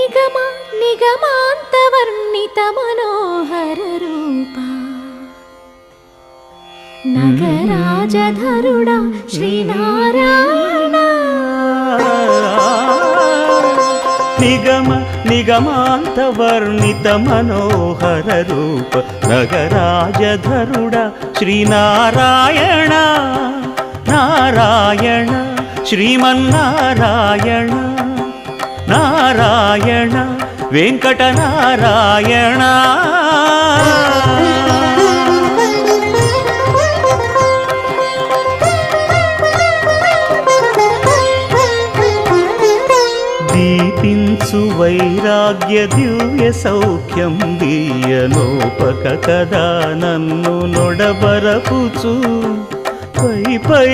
నిగమ నిగమాంతవర్ణిత మనోహర రూపా నగరాజధరుడా శ్రీనారాయణ. నిగమ నిగమాంతవర్ణిత మనోహర రూప నగరాజధరుడా శ్రీనారాయణ. నారాయణ శ్రీమన్నారాయణ నారాయణ వెంకటనారాయణ. దీపించు వైరాగ్య దివ్య సౌఖ్యం దీయనోపక కదా నన్ను నొడబరపుచు పై పై